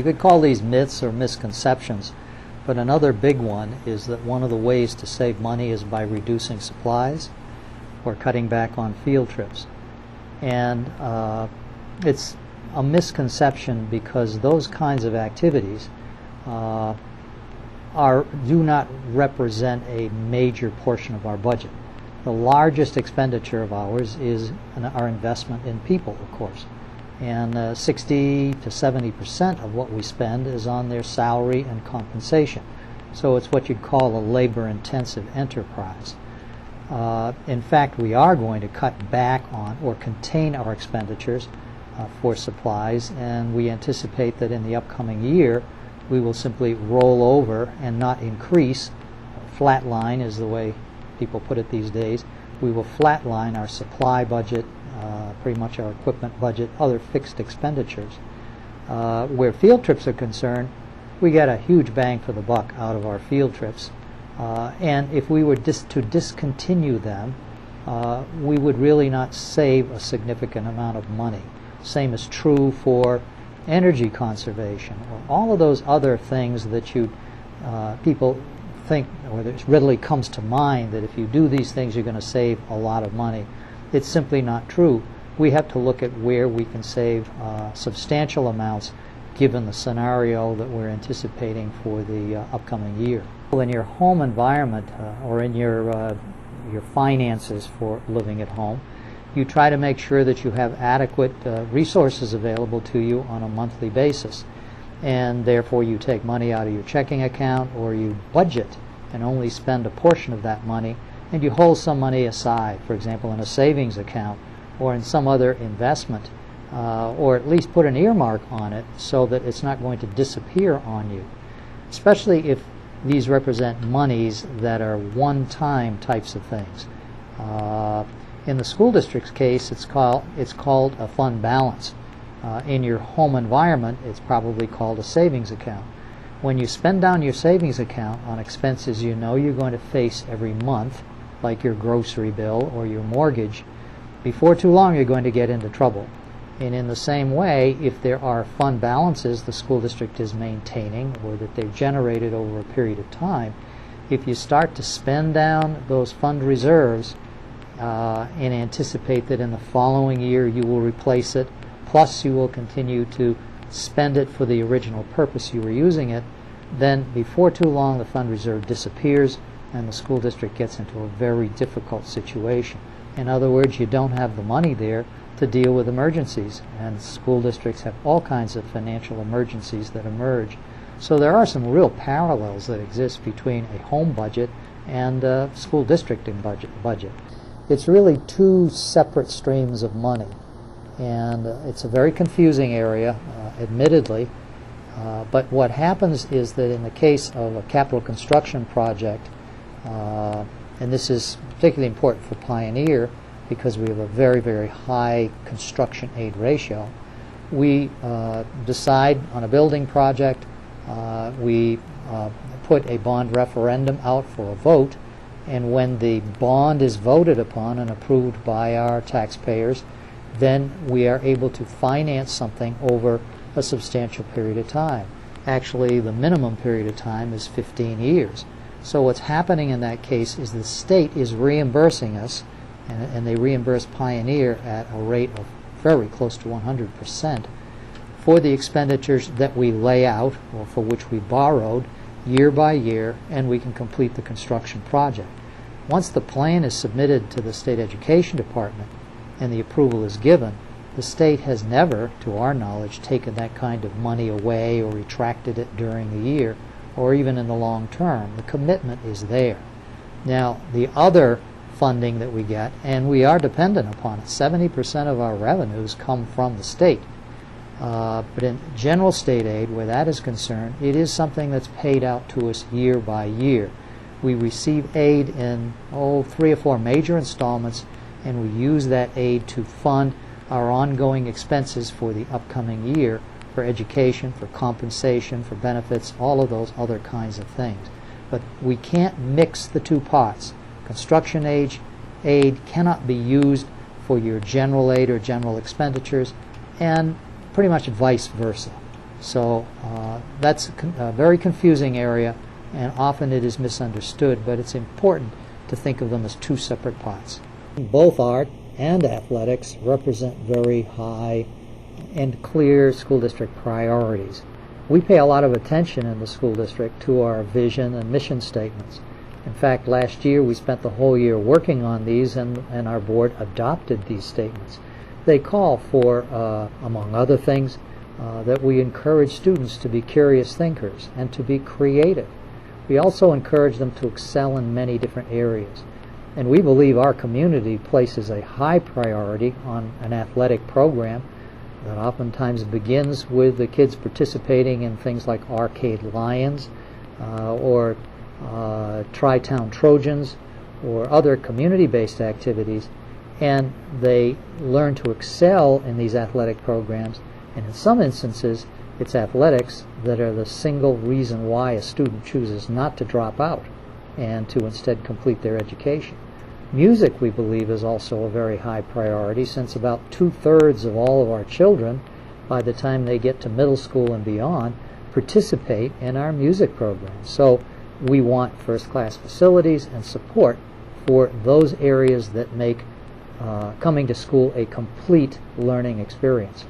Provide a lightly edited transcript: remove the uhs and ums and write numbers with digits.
could call these myths or misconceptions, but another big one is that one of the ways to save money is by reducing supplies or cutting back on field trips. And it's a misconception because those kinds of activities do not represent a major portion of our budget. The largest expenditure of ours is our investment in people, of course. And 60 to 70% of what we spend is on their salary and compensation. So it's what you'd call a labor-intensive enterprise. In fact, we are going to cut back on or contain our expenditures for supplies, and we anticipate that in the upcoming year we will simply roll over and not increase. Flatline is the way people put it these days. We will flatline our supply budget, pretty much our equipment budget, other fixed expenditures. Where field trips are concerned, we get a huge bang for the buck out of our field trips. And if we were to discontinue them, we would really not save a significant amount of money. Same is true for energy conservation, or all of those other things that people think, or that readily comes to mind, that if you do these things you're going to save a lot of money. It's simply not true. We have to look at where we can save substantial amounts given the scenario that we're anticipating for the upcoming year. In your home environment or in your finances for living at home, you try to make sure that you have adequate resources available to you on a monthly basis, and therefore you take money out of your checking account, or you budget and only spend a portion of that money, and you hold some money aside, for example in a savings account or in some other investment, or at least put an earmark on it so that it's not going to disappear on you, especially if these represent monies that are one-time types of things. In the school district's case, it's called a fund balance. In your home environment, it's probably called a savings account. When you spend down your savings account on expenses you know you're going to face every month, like your grocery bill or your mortgage, before too long you're going to get into trouble. And in the same way, if there are fund balances the school district is maintaining, or that they've generated over a period of time, if you start to spend down those fund reserves and anticipate that in the following year you will replace it, plus you will continue to spend it for the original purpose you were using it, then before too long the fund reserve disappears and the school district gets into a very difficult situation. In other words, you don't have the money there to deal with emergencies, and school districts have all kinds of financial emergencies that emerge. So there are some real parallels that exist between a home budget and a school district budget. It's really two separate streams of money, and it's a very confusing area, admittedly, but what happens is that in the case of a capital construction project, and this is particularly important for Pioneer because we have a very, very high construction aid ratio, we decide on a building project, we put a bond referendum out for a vote, and when the bond is voted upon and approved by our taxpayers, then we are able to finance something over a substantial period of time. Actually, the minimum period of time is 15 years. So what's happening in that case is the state is reimbursing us, and they reimburse Pioneer at a rate of very close to 100% for the expenditures that we lay out, or for which we borrowed, year by year, and we can complete the construction project. Once the plan is submitted to the state education department and the approval is given, the state has never, to our knowledge, taken that kind of money away or retracted it during the year or even in the long term. The commitment is there. Now, the other funding that we get, and we are dependent upon it, 70% of our revenues come from the state. But in general state aid, where that is concerned, it is something that's paid out to us year by year. We receive aid in 3 or 4 major installments, and we use that aid to fund our ongoing expenses for the upcoming year, for education, for compensation, for benefits, all of those other kinds of things. But we can't mix the two pots. Construction aid cannot be used for your general aid or general expenditures, and pretty much vice versa. So that's a very confusing area, and often it is misunderstood, but it's important to think of them as two separate pots. Both art and athletics represent very high and clear school district priorities. We pay a lot of attention in the school district to our vision and mission statements. In fact, last year we spent the whole year working on these, and our board adopted these statements. They call for, among other things, that we encourage students to be curious thinkers and to be creative. We also encourage them to excel in many different areas. And we believe our community places a high priority on an athletic program that oftentimes begins with the kids participating in things like Arcade Lions or Tri-Town Trojans or other community-based activities, and they learn to excel in these athletic programs, and in some instances it's athletics that are the single reason why a student chooses not to drop out and to instead complete their education. Music, we believe, is also a very high priority, since about 2/3 of all of our children, by the time they get to middle school and beyond, participate in our music programs. So we want first-class facilities and support for those areas that make coming to school a complete learning experience.